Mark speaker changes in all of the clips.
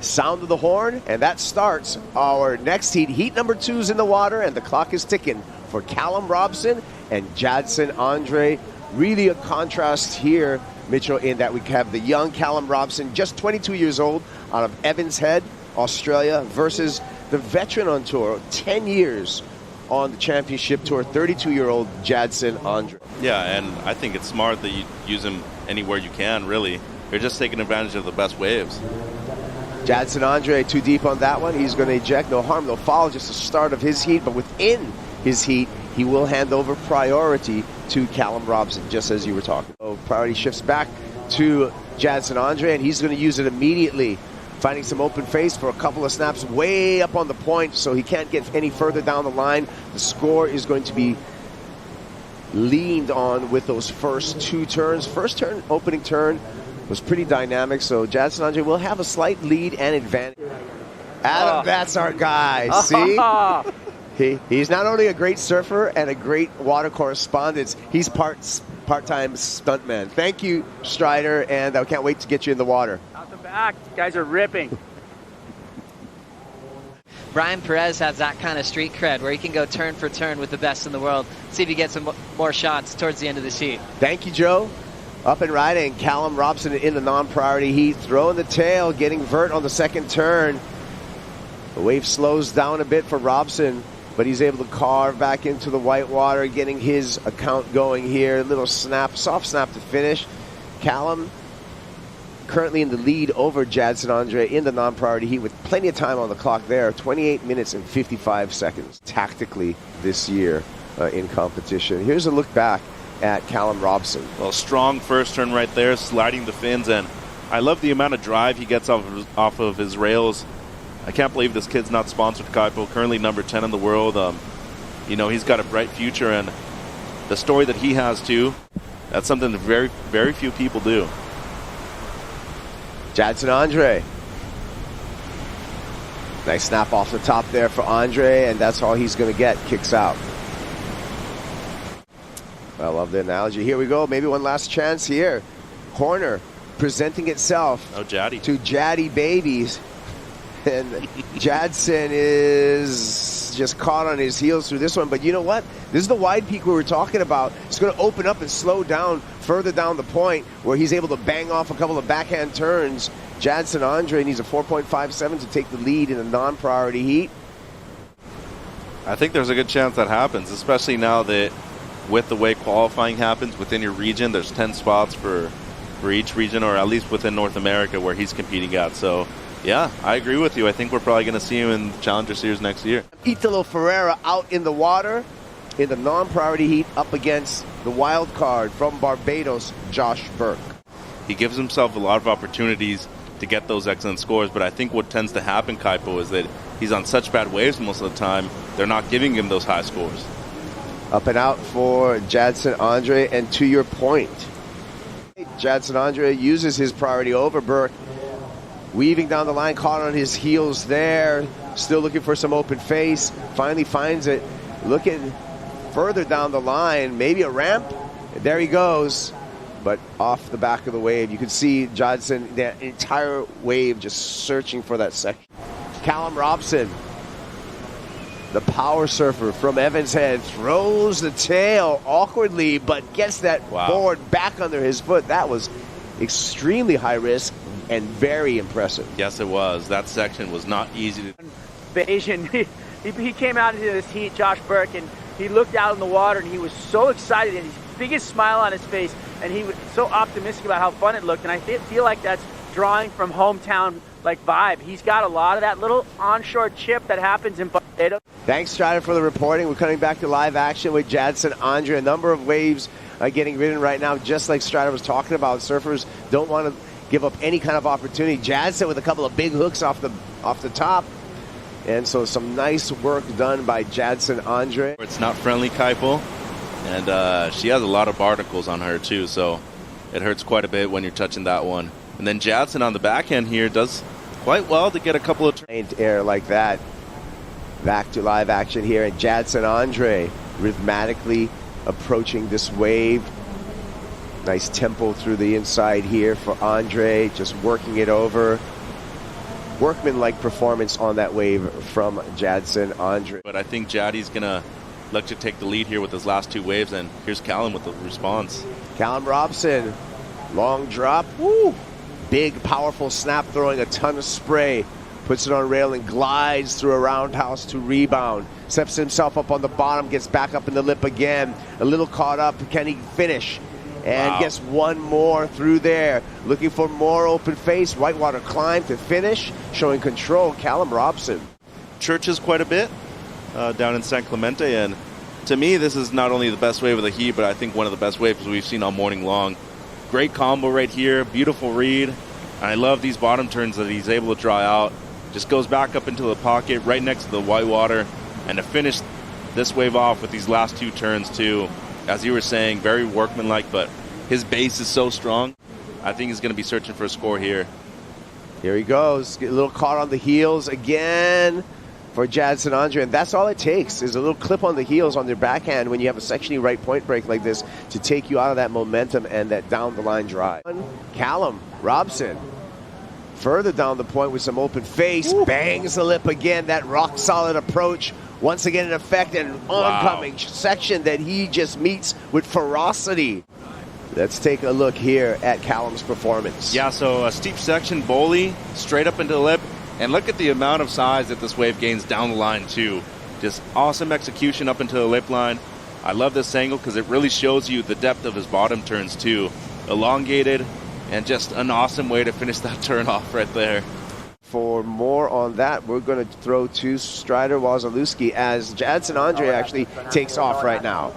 Speaker 1: sound of the horn, and that starts our next heat. Heat number 2 is in the water, and the clock is ticking for Callum Robson and Jadson Andre. Really a contrast here, Mitchell, in that we have the young Callum Robson, just 22 years old, out of Evans Head, Australia, versus the veteran on tour, 10 years on the championship tour, 32-year-old Jadson Andre.
Speaker 2: Yeah, and I think it's smart that you use him anywhere you can, really. You're just taking advantage of the best waves.
Speaker 1: Jadson Andre too deep on that one. He's going to eject. No harm, no foul, just the start of his heat. But within his heat, he will hand over priority to Callum Robson, just as you were talking. So priority shifts back to Jadson Andre, and he's going to use it immediately, finding some open face for a couple of snaps way up on the point, so he can't get any further down the line. The score is going to be leaned on with those first 2 turns. First turn, opening turn, was pretty dynamic, so Jadson Andre will have a slight lead and advantage. Adam, that's our guy. See? He's not only a great surfer and a great water correspondent, he's part-time stuntman. Thank you, Strider, and I can't wait to get you in the water.
Speaker 3: Out the back, you guys are ripping.
Speaker 4: Brian Perez has that kind of street cred where he can go turn for turn with the best in the world. See if he gets some more shots towards the end of the heat.
Speaker 1: Thank you, Joe. Up and riding, Callum Robson in the non-priority heat, throwing the tail, getting vert on the second turn. The wave slows down a bit for Robson, but he's able to carve back into the white water, getting his account going here. A little snap, soft snap to finish. Callum currently in the lead over Jadson Andre in the non-priority heat with plenty of time on the clock there. 28 minutes and 55 seconds tactically this year in competition. Here's a look back at Callum Robson.
Speaker 2: Well, strong first turn right there, sliding the fins, and I love the amount of drive he gets off of his rails. I can't believe this kid's not sponsored, Kaipo, currently number 10 in the world. You know, he's got a bright future, and the story that he has too, that's something that very, very few people do.
Speaker 1: Jadson Andre. Nice snap off the top there for Andre, and that's all he's going to get. Kicks out. I love the analogy. Here we go. Maybe one last chance here. Corner presenting itself
Speaker 2: to
Speaker 1: Jaddy babies. And Jadson is just caught on his heels through this one. But you know what? This is the wide peak we were talking about. It's going to open up and slow down further down the point where he's able to bang off a couple of backhand turns. Jadson Andre needs a 4.57 to take the lead in a non-priority heat.
Speaker 2: I think there's a good chance that happens, especially now that with the way qualifying happens within your region, there's 10 spots for each region, or at least within North America where he's competing at. So yeah, I agree with you. I think we're probably going to see him in the Challenger Series next year.
Speaker 1: Italo Ferreira out in the water in the non-priority heat up against the wild card from Barbados, Josh Burke.
Speaker 2: He gives himself a lot of opportunities to get those excellent scores, but I think what tends to happen, Kaipo, is that he's on such bad waves most of the time, they're not giving him those high scores.
Speaker 1: Up and out for Jadson Andre, and to your point, Jadson Andre uses his priority over Burke, weaving down the line, caught on his heels there, still looking for some open face, finally finds it, looking further down the line, maybe a ramp, there he goes, but off the back of the wave. You can see Jadson, that entire wave just searching for that section. Callum Robson, the power surfer from Evans Head, throws the tail awkwardly, but gets that board back under his foot. That was extremely high risk and very impressive.
Speaker 2: Yes, it was. That section was not easy to...
Speaker 3: Bayesian, he came out into this heat, Josh Burke, and he looked out in the water, and he was so excited, and his biggest smile on his face, and he was so optimistic about how fun it looked, and I feel like that's drawing from hometown like vibe. He's got a lot of that little onshore chip that happens in Barbados.
Speaker 1: Thanks, Strider, for the reporting. We're coming back to live action with Jadson Andre. A number of waves getting ridden right now, just like Strider was talking about. Surfers don't want to give up any kind of opportunity. Jadson with a couple of big hooks off the top. And so some nice work done by Jadson Andre.
Speaker 2: It's not friendly, Kaipo, and she has a lot of barnacles on her too, so it hurts quite a bit when you're touching that one. And then Jadson on the backhand here does quite well to get a couple of
Speaker 1: air like that. Back to live action here, and Jadson Andre rhythmically approaching this wave. Nice tempo through the inside here for Andre, just working it over. workmanlike performance on that wave from Jadson Andre.
Speaker 2: But I think Jaddy's going to look to take the lead here with his last two waves, and here's Callum with the response.
Speaker 1: Callum Robson, long drop, woo! Big, powerful snap, throwing a ton of spray. Puts it on rail and glides through a roundhouse to rebound. Steps himself up on the bottom, gets back up in the lip again. A little caught up, can he finish? And gets one more through there. Looking for more open face. Whitewater climb to finish. Showing control, Callum Robson.
Speaker 2: Churches quite a bit down in San Clemente, and to me this is not only the best wave of the heat, but I think one of the best waves we've seen all morning long. Great combo right here, beautiful read. And I love these bottom turns that he's able to draw out. Just goes back up into the pocket right next to the whitewater, and to finish this wave off with these last two turns too. As you were saying, very workmanlike, but his base is so strong. I think he's going to be searching for a score here.
Speaker 1: Here he goes. Get a little caught on the heels again for Jadson Andre. And that's all it takes is a little clip on the heels on their backhand when you have a sectionally right point break like this to take you out of that momentum and that down-the-line drive. Callum Robson further down the point with some open face. Bangs the lip again. That rock-solid approach. Once again in effect, and oncoming section that he just meets with ferocity. Let's take a look here at Callum's performance.
Speaker 2: Yeah, so a steep section, Bowley, straight up into the lip. And look at the amount of size that this wave gains down the line, too. Just awesome execution up into the lip line. I love this angle because it really shows you the depth of his bottom turns, too. Elongated, and just an awesome way to finish that turn off right there.
Speaker 1: For more on that, we're going to throw to Strider Wazalewski as Jadson Andre actually takes off right now.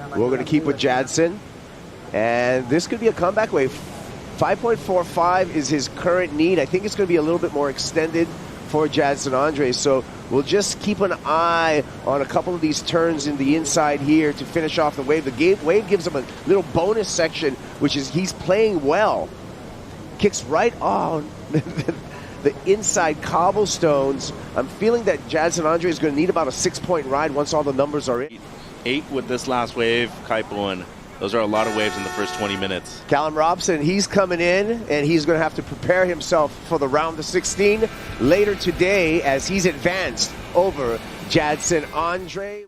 Speaker 1: We're going to keep with Jadson, and this could be a comeback wave. 5.45 is his current need. I think it's going to be a little bit more extended for Jadson Andre, so we'll just keep an eye on a couple of these turns in the inside here to finish off the wave. The wave gives him a little bonus section, which is he's playing well. Kicks right on the inside cobblestones. I'm feeling that Jadson Andre is going to need about a 6-point ride once all the numbers are in.
Speaker 2: 8 with this last wave, Kaipo, and those are a lot of waves in the first 20 minutes.
Speaker 1: Callum Robson, he's coming in, and he's going to have to prepare himself for the round of 16 later today as he's advanced over Jadson Andre.